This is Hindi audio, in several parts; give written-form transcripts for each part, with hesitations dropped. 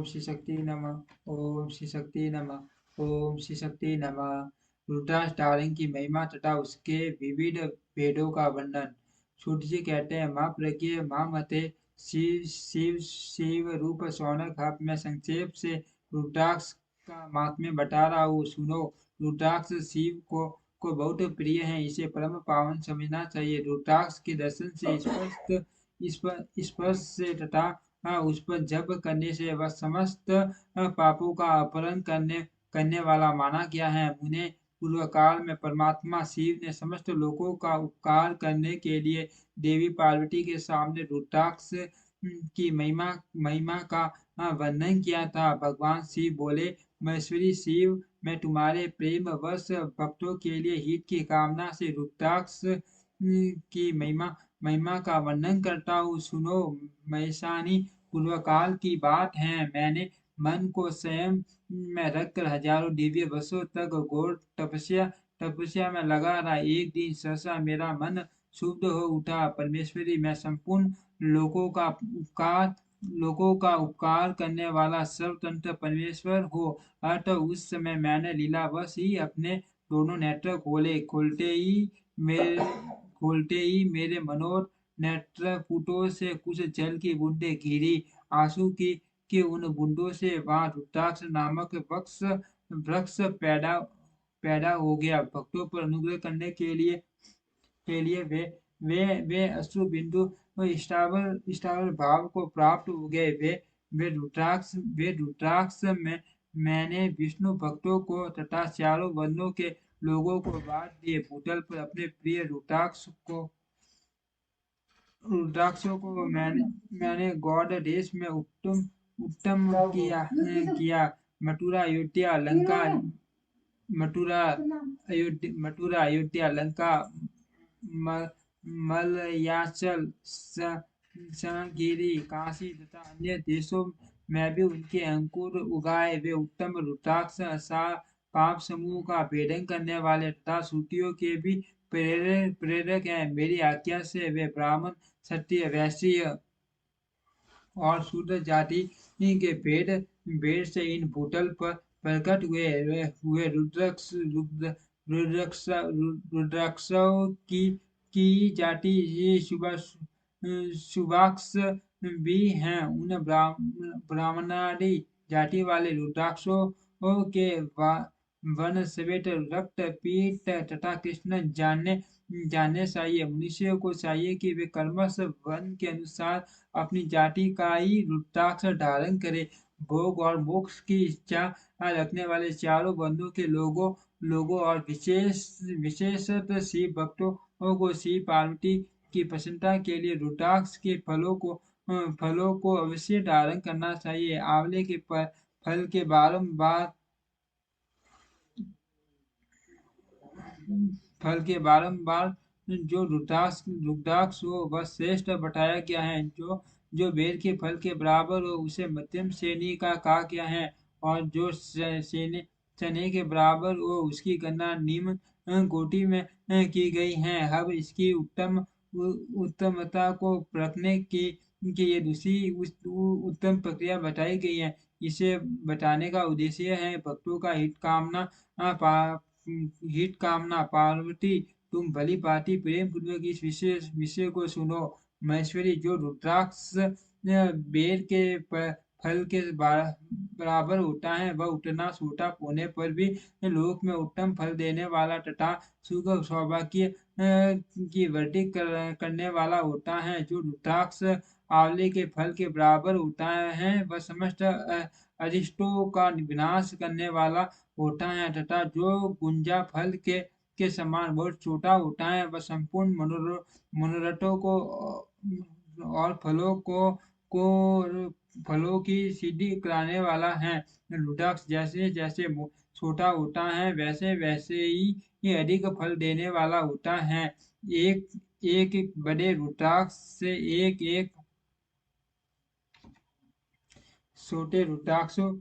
श्री शक्ति नमः। ओम श्री शक्ति नमः। ओम श्री शक्ति नमः। रुद्राक्ष धारण की महिमा तथा उसके विविध भेदों का वर्णन। सूत जी कहते हैं, माँ प्रज्ञ माँ मते शिव शिव शिव रूप शौनक। अब मैं संक्षेप से रुद्राक्ष का महात्म्य बता रहा हूँ, सुनो। रुद्राक्ष शिव को बहुत प्रिय है, इसे परम पावन समझना चाहिए। रुद्राक्ष के दर्शन से स्पर्श से तथा उस पर जप करने से वह समस्त पापों का अपहरण करने वाला माना गया है। उन्हें पूर्व काल में परमात्मा शिव ने समस्त लोगों का उपकार करने के लिए देवी पार्वती के सामने रुद्राक्ष की महिमा का वर्णन किया था। भगवान शिव बोले, महेश्वरी शिव, मैं तुम्हारे प्रेम वश भक्तों के लिए हित की कामना से रुद्राक्ष की महिमा का वर्णन करता हूँ, सुनो। महेशानी, पूर्व काल की बात है, मैंने मन को स्वयं में रखकर हजारों दिव्य वर्षों तक घोर तपस्या में लगा रहा। एक दिन सहसा मेरा मन शुद्ध हो उठा। परमेश्वरी, मैं संपूर्ण लोगों का उपकार करने वाला सर्वतंत्र परमेश्वर हो। अतः उस समय मैंने लीलावश ही अपने दोनों नेत्र खोले। खोलते ही मेरे मनोहर नेत्रपुटों से कुछ जल की बूंदें गिरी। आंसू की उन बूंदों से वहां रुद्राक्ष नामक वृक्ष पैदा हो गया। भक्तों पर अनुग्रह करने के लिए वे अश्रु बिंदु स्थावर भाव को प्राप्त हो गए। वे रुद्राक्ष में मैंने विष्णु भक्तों को तथा चारों वर्णों के लोगों को बांट दिए। भूतल पर अपने प्रिय रुद्राक्षों को मैंने गौड़ देश में उत्तम उत्तम किया। मथुरा अयोध्या लंका मथुरा अयोध्या लंका मलयाचल संगिरी काशी तथा अन्य देशों में भी उनके अंकुर उगाए। वे उत्तम रुद्राक्ष पाप समूह का भेदन करने वाले तथा श्रुतियों के भी प्रेरक हैं। मेरी आज्ञा से वे ब्राह्मण, क्षत्रिय, वैश्य और शूद्र जाति के भेद से इन भूतल पर प्रकट हुए रुद्राक्षों की जाति ये शुभाक्ष भी हैं। उन ब्राह्मणादि जाति वाले रुद्राक्षों के वन श्वेत, रक्त, पीत तथा कृष्ण जानने चाहिए। मनुष्य को चाहिए कि वे कर्मश वन के अनुसार अपनी जाति का ही रुद्राक्ष धारण करे। भोग और मोक्ष की इच्छा रखने वाले चारों वर्णों के लोगों और विशेषतः शिव भक्तों को शिव पार्वती की प्रसन्नता के लिए रुद्राक्ष के फलों को अवश्य धारण करना चाहिए। आंवले के फल के बारंबार जो रुद्राक्ष हो वह श्रेष्ठ बताया गया है। जो बेर के फल के बराबर हो उसे मध्यम श्रेणी का कहा गया है, और जो चने के बराबर हो उसकी गणना निम्न कोटि में की गई है। अब इसकी उत्तमता को परखने की ये दूसरी उत्तम प्रक्रिया बताई गई है। इसे बताने का उद्देश्य है भक्तों का हित कामना। पार्वती, तुम भली भांति प्रेम पूर्वक इस विषय को सुनो। महेश्वरी, जो रुद्राक्ष बेर के फल के बराबर होता है वह उतना छोटा होने पर भी लोक में उत्तम फल देने वाला तथा सुख सौभाग्य की वृद्धि करने वाला होता है। जो रुद्राक्ष आंवले के फल के बराबर होता है वह समस्त अरिष्टों का विनाश करने वाला होता है, तथा जो गुंजा फल के समान बहुत छोटा होता है वह संपूर्ण मनोरथों को और फलों की सिद्धि कराने वाला है। रुद्राक्ष जैसे जैसे छोटा होता है वैसे वैसे ही ये अधिक फल देने वाला होता है। एक एक बड़े रुद्राक्ष से एक एक छोटे रुद्राक्षों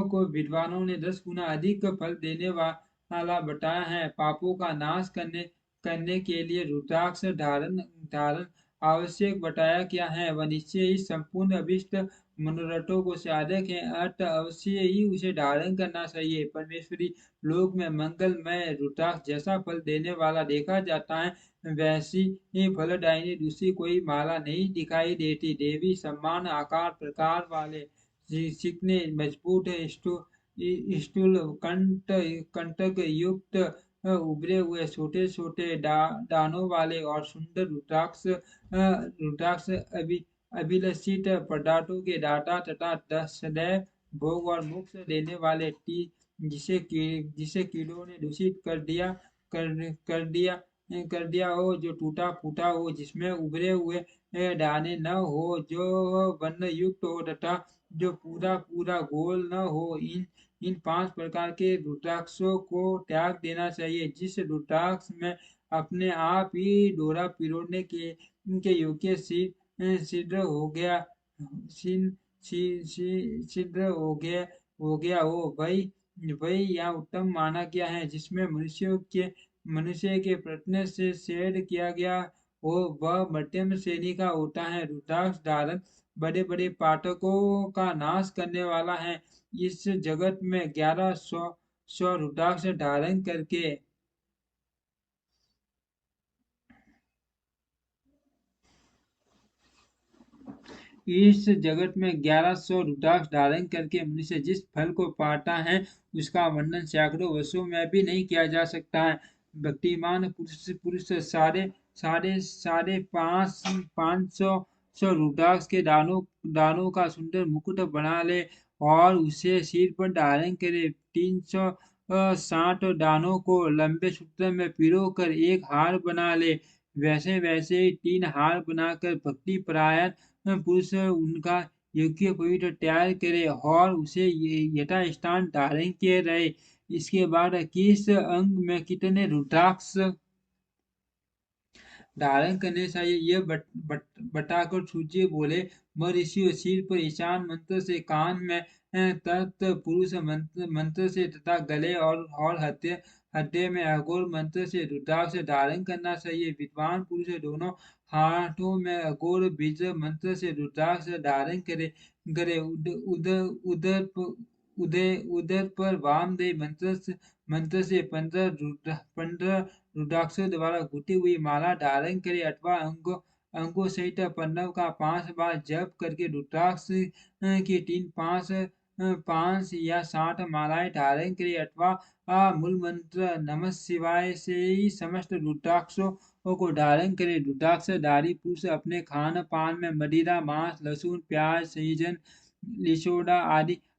को विद्वानों ने 10 गुना अधिक फल देने वाला बताया है। पापों का नाश करने के लिए रुद्राक्ष धारण आवश्यक बताया गया है। वह निश्चय ही संपूर्ण अभिष्ट मनोरथों को साधक है, अर्थ अवश्य ही उसे धारण करना चाहिए। परमेश्वरी लोक में मंगलमय रुद्राक्ष जैसा फल देने वाला देखा जाता है, वैसी ही फलदायिनी दूसरी कोई माला नहीं दिखाई देती। देवी समान आकार प्रकार वाले चिकने मजबूत स्थूल कंटक युक्त उभरे हुए छोटे छोटे दानों वाले और सुंदर रुद्राक्ष अभिलषित पदार्थों के दाता तथा सदैव भोग और मोक्ष देने वाले जिसे कीड़ों ने दूषित कर दिया कर दिया हो, जो टूटा फूटा हो, जिसमें उभरे हुए दाने न हो, जो वर्ण युक्त हो तथा जो पूरा पूरा गोल न हो, इन 5 प्रकार के रुद्राक्षों को त्याग देना चाहिए। जिस रुद्राक्ष में अपने आप ही डोरा पिरोने के इनके योग्य सिद्ध हो गया सिन सिद्ध हो गया हो, वही वही यहाँ उत्तम माना गया है। जिसमें मनुष्य के प्रयत्न से शेड किया गया हो, वह मध्यम श्रेणी का होता है। रुद्राक्ष धारण बड़े बड़े पाठकों का नाश करने वाला है। इस जगत में 1100 रुद्राक्ष धारण करके इस जगत में 1100 रुद्राक्ष धारण करके मनुष्य जिस फल को पाता है, उसका वर्णन सैकड़ों वर्षों में भी नहीं किया जा सकता है। भक्तिमान पुरुष साढ़े साढ़े साढ़े पाँच सौ रुद्राक्ष के दानों का सुंदर मुकुट बना ले और उसे सिर पर धारण करे। 360 दानों को लंबे सूत्र में पिरो कर एक हार बना ले। वैसे वैसे ही 3 हार बनाकर भक्ति परायण पुरुष उनका योग्य पवित्र तैयार करे और उसे यथास्थान धारण किए रहे। इसके बाद किस अंग में कितने रुद्राक्ष धारण करने चाहिए, यह बताकर सूर्य बोले, महर्षि सिर पर ईशान मंत्र से, कान में तत्पुरुष मंत्र से तथा गले और हृदय में अघोर मंत्र से रुद्राक्ष धारण करना चाहिए। विद्वान पुरुष दोनों हाथों में अघोर बीज मंत्र से रुद्राक्ष धारण करे करे उदर पर वामदेव मंत्र से 15 रुद्राक्षों द्वारा घुटी हुई माला धारण करे अथवा अंगों सहित पन्नव का 5 बार जप करके रुद्राक्ष की 5 या 60 मालाएं धारण करे अथवा मूल मंत्र नमः शिवाय से ही समस्त रुद्राक्षों को धारण करे। रुद्राक्षधारी पुरुष अपने खान पान में मदिरा, मांस, लहसुन, प्याज, सहीजन, लिसोड़ा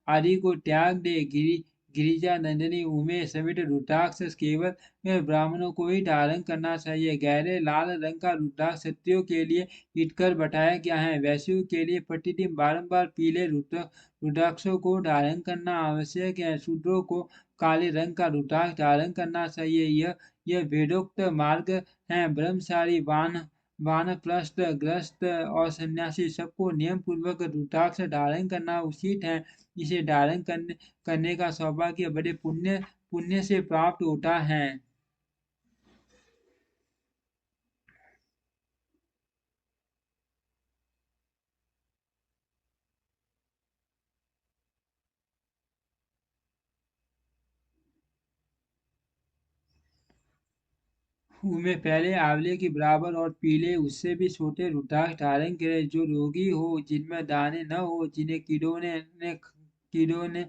आदि को त्याग दे। गिरिजा नंदिनी उमेश समेत रुद्राक्ष केवल ब्राह्मणों को ही धारण करना चाहिए। गहरे लाल रंग का रुद्राक्ष क्षत्रियों के लिए हितकर बताया गया है। वैश्यों के लिए प्रतिदिन बारंबार पीले रुद्राक्षों को धारण करना आवश्यक है। शूद्रों को काले रंग का रुद्राक्ष धारण करना चाहिए। यह वेदोक्त मार्ग है। ब्रह्मचारी वानप्रस्थ ग्रस्त और सन्यासी सबको नियम पूर्वक रुद्राक्ष धारण करना उचित है। इसे धारण करने का सौभाग्य बड़े पुण्य से प्राप्त होता है। उनमें पहले आंवले के बराबर और पीले उससे भी छोटे रुद्राक्ष धारण करें। जो रोगी हो, जिनमें दाने न हो, जिन्हें कीड़ों ने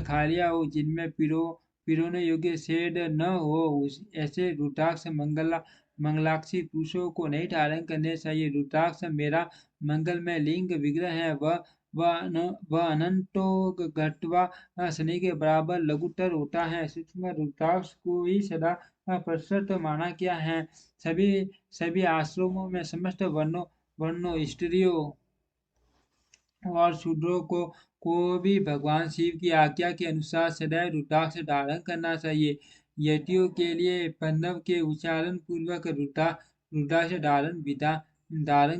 खा लिया हो, जिनमें पिरोने योग्य सेड न हो, ऐसे रुद्राक्ष मंगलाक्षी पुरुषों को नहीं धारण करने चाहिए। रुद्राक्ष मेरा मंगलमय लिंग विग्रह है। वह अनंतो घटवा शनि के बराबर लघुतर होता है। सूक्ष्म रुद्राक्ष को ही सदा प्रशस्त माना गया है। सभी आश्रमों में समस्त वर्णों स्त्रियों और शूद्रों को भी भगवान शिव की आज्ञा के अनुसार सदैव रुद्राक्ष धारण करना चाहिए। यतियों के लिए पन्नव के उच्चारण पूर्वक रुद्राक्ष धारण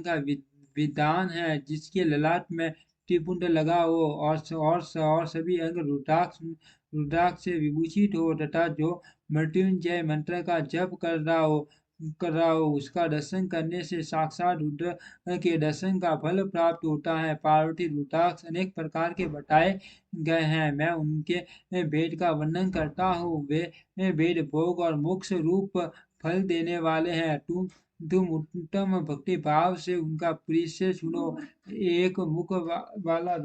का विधान है, जिसके ललाट में त्रिपुंड लगा हो और सभी अंग रुद्राक्ष से विभूषित हो तथा जो मृत्युंजय मंत्र का जप कर रहा हो। कराओ। उसका दर्शन करने से साक्षात रुद्र के दर्शन का फल प्राप्त होता है। पार्वती रुद्राक्ष अनेक प्रकार के बताए गए हैं, मैं उनके भेद का वर्णन करता हूँ। वे भेद भोग और मोक्ष रूप फल देने वाले हैं। तुम उत्तम भक्ति भाव से उनका प्रिय से सुनो। एक मुख वाला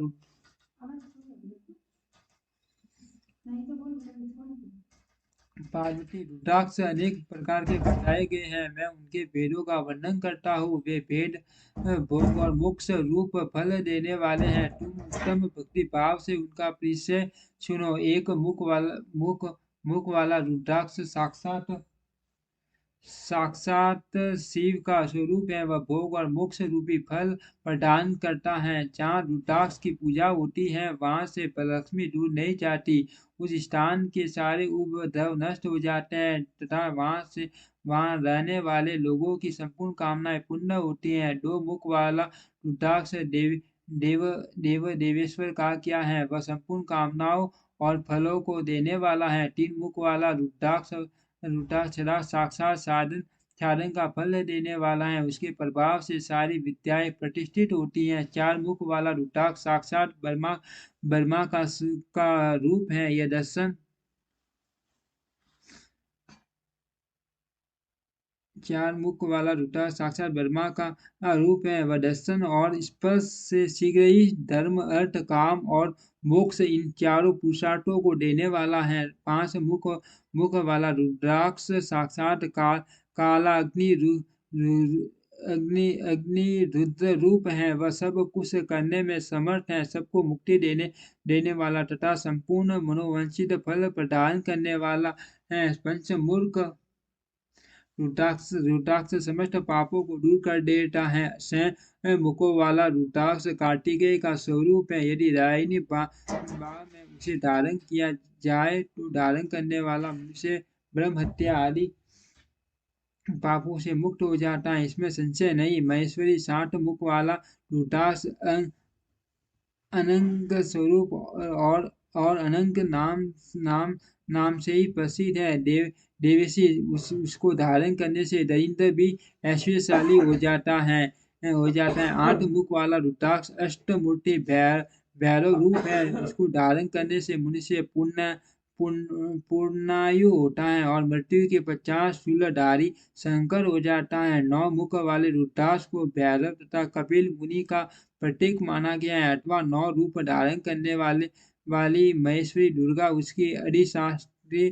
पार्वती रुद्राक्ष अनेक प्रकार के बताए गए हैं, मैं उनके भेदों का वर्णन करता हूँ। वे भेद भोग और मोक्ष रूप फल देने वाले हैं। तुम उत्तम भक्ति भाव से उनका प्रिय से सुनो। एक मुख वाला रुद्राक्ष साक्षात शिव का स्वरूप है। वह भोग और मोक्ष रूपी फल प्रदान करता है। जहाँ रुद्राक्ष की पूजा होती है वहां से लक्ष्मी दूर नहीं जाती। उस स्थान के सारे उपद्रव नष्ट हो जाते हैं तथा वहां रहने वाले लोगों की संपूर्ण कामनाएं पूर्ण होती हैं। दो मुख वाला रुद्राक्ष देवेश्वर का क्या है, वह संपूर्ण कामनाओं और फलों को देने वाला है। तीन मुख वाला रुद्राक्ष साक्षात साधन साधन का फल देने वाला है। उसके प्रभाव से सारी विद्याएं प्रतिष्ठित होती हैं। चार मुख वाला रुद्राक्ष साक्षात ब्रह्मा का रूप है। यह दर्शन चार मुख वाला रुद्राक्ष साक्षात ब्रह्मा का रूप है। वह दर्शन और स्पर्श से शीघ्र ही धर्म अर्थ काम और मोक्ष इन चारों पुरुषार्थों को देने वाला है। पांच मुख वाला रुद्राक्ष साक्षात काला अग्नि रुद्र रूप है। वह सब कुछ करने में समर्थ है, सबको मुक्ति देने वाला तथा संपूर्ण मनोवांछित फल प्रदान करने वाला है। पंचमुख रुद्राक्ष समस्त पापों को दूर कर देता है। मुखों वाला रुद्राक्ष कार्तिकेय का स्वरूप है। यदि रायनी बाण में उसे धारण किया जाए तो धारण करने वाला मनुष्य ब्रह्म हत्या आदि पापों से मुक्त हो जाता है, इसमें संशय नहीं। महेश्वरी 60 मुख वाला रुद्राक्ष अनंग स्वरूप और अनंग नाम नाम से ही प्रसिद्ध है। देवेशी उसको धारण करने से दरिद्र भी ऐश्वर्यशाली हो जाता है। 8 मुख वाला रुद्राक्ष अष्टमूर्ति भैरव रूप है। इसको धारण करने से मनुष्य पूर्णायु होता है और मृत्यु के 50 शूलधारी शंकर हो जाता है। 9 मुख वाले रुद्राक्ष को भैरव तथा कपिल मुनि का प्रतीक माना गया है। अथवा 9 रूप धारण करने वाली महेश्वरी दुर्गा उसकी अधिष्ठात्री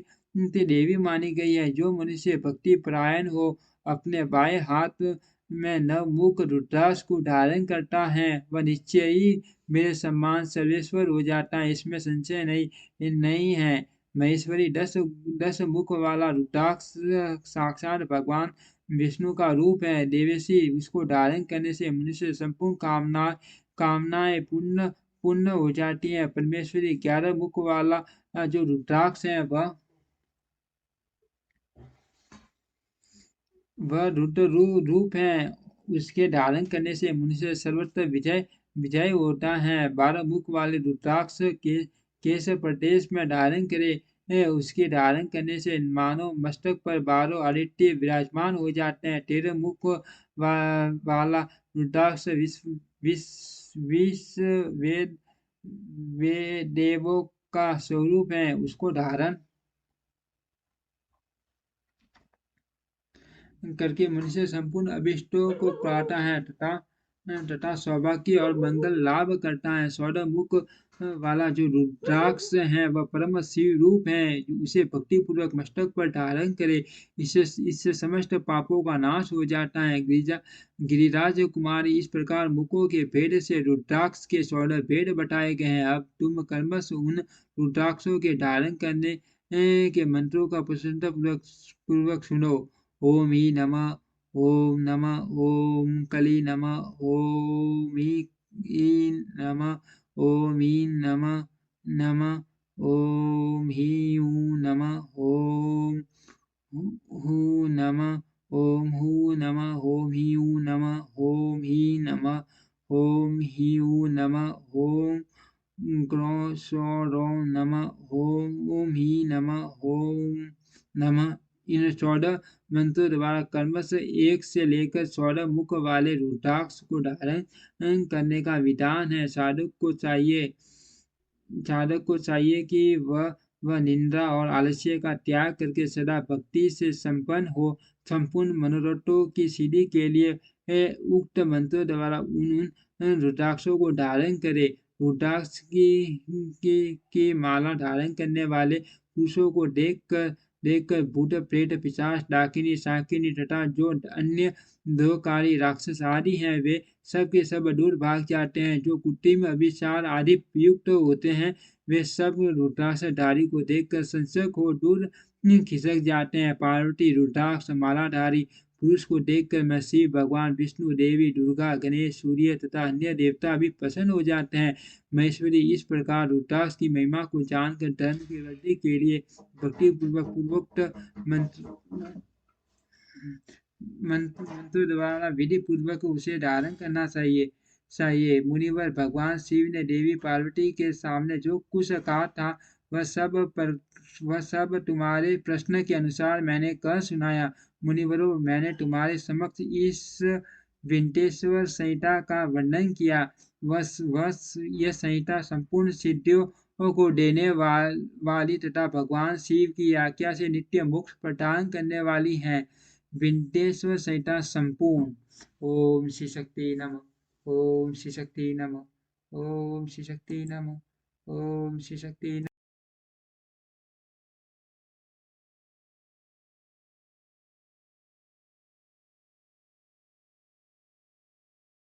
देवी मानी गई है। जो मनुष्य भक्ति परायण हो अपने बाएं हाथ में नवमुख रुद्राक्ष को धारण करता है वह निश्चय ही मेरे सम्मान सर्वेश्वर हो जाता है, इसमें संशय नहीं है। महेश्वरी 10 मुख वाला रुद्राक्ष साक्षात भगवान विष्णु का रूप है। देवेशी उसको धारण करने से मनुष्य संपूर्ण कामनाएं पूर्ण हो जाती है। परमेश्वरी 11 मुख वाला जो रुद्राक्ष है वह रुद्र रूप है। उसके धारण करने से मनुष्य सर्वत्र विजय होता है। 12 मुख वाले रुद्राक्ष के केश प्रदेश में धारण करे उसके धारण करने से मानव मस्तक पर 12 आदित्य विराजमान हो जाते हैं। 13 मुख वाला रुद्राक्ष विश्व वे देवों का स्वरूप है। उसको धारण करके मनुष्य संपूर्ण अभिष्टों को पाता है तथा सौभाग्य और मंगल लाभ करता है। 14 मुख वाला जो रुद्राक्ष है वह परम शिव रूप है। उसे भक्ति पूर्वक मस्तक पर धारण करे इससे समस्त पापों का नाश हो जाता है। गिरिराज कुमारी इस प्रकार मुखों के भेद से रुद्राक्ष के 14 भेद बताए गए हैं। अब तुम कर्मश उन रुद्राक्षों के धारण करने के मंत्रों का प्रसन्नता पूर्वक सुनो। ओम ही नमः, ओम नमः, ओम कली नमः, ओम ही नमः, ओम ही नमः नमः, ओम ही नमः, ओम हु नमः, ओम हु नमः, ओम ही नमः, ओम ही नमः, ओम ही नमः, ओम ग्रो नमः, ओम ही नमः, ओम नमः इन 14 मंत्रों द्वारा क्रमशः 1 से लेकर 14 मुख वाले रुद्राक्ष को धारण करने का विधान है। साधक को चाहिए कि वह निंदा और आलस्य का त्याग करके सदा भक्ति से संपन्न हो। संपूर्ण मनोरथों की सिद्धि के लिए उक्त मंत्रों द्वारा उन रुद्राक्षों को धारण करे। रुद्राक्ष की माला धारण करने वाले पुरुषों को देखकर भूत प्रेत पिशाच डाकिनी शाकिनी तथा जो अन्य दोकारी राक्षस आदि हैं वे सब के सब दूर भाग जाते हैं। जो कृत्रिम अभिशाप आदि प्रयुक्त होते हैं वे सब रुद्राक्षधारी को देखकर संशय हो दूर खिसक जाते हैं। पार्वती रुद्राक्ष मालाधारी पुरुष को देखकर मैं शिव भगवान विष्णु देवी दुर्गा गणेश सूर्य तथा अन्य देवता भी प्रसन्न हो जाते हैं। महेश्वरी इस प्रकार रुद्राक्ष की महिमा को जानकर धर्म की वृद्धि के लिए भक्ति पूर्वक पूर्वोक्त मंत्र द्वारा विधि पूर्वक उसे धारण करना चाहिए। मुनिवर भगवान शिव ने देवी पार्वती के सामने जो कुछ कहा था वह सब तुम्हारे प्रश्न के अनुसार मैंने कह सुनाया। मुनिवरों, मैंने तुम्हारे समक्ष इस विंटेश्वर संहिता का वर्णन किया। यह संहिता संपूर्ण सिद्धियों को देने वाली तथा भगवान शिव की आज्ञा से नित्य मोक्ष प्रदान करने वाली है। विंटेश्वर संहिता संपूर्ण। ओम श्री शक्ति नमः। ओम श्री शक्ति नमः। ओम श्री शक्ति नमः। ओम श्री शक्ति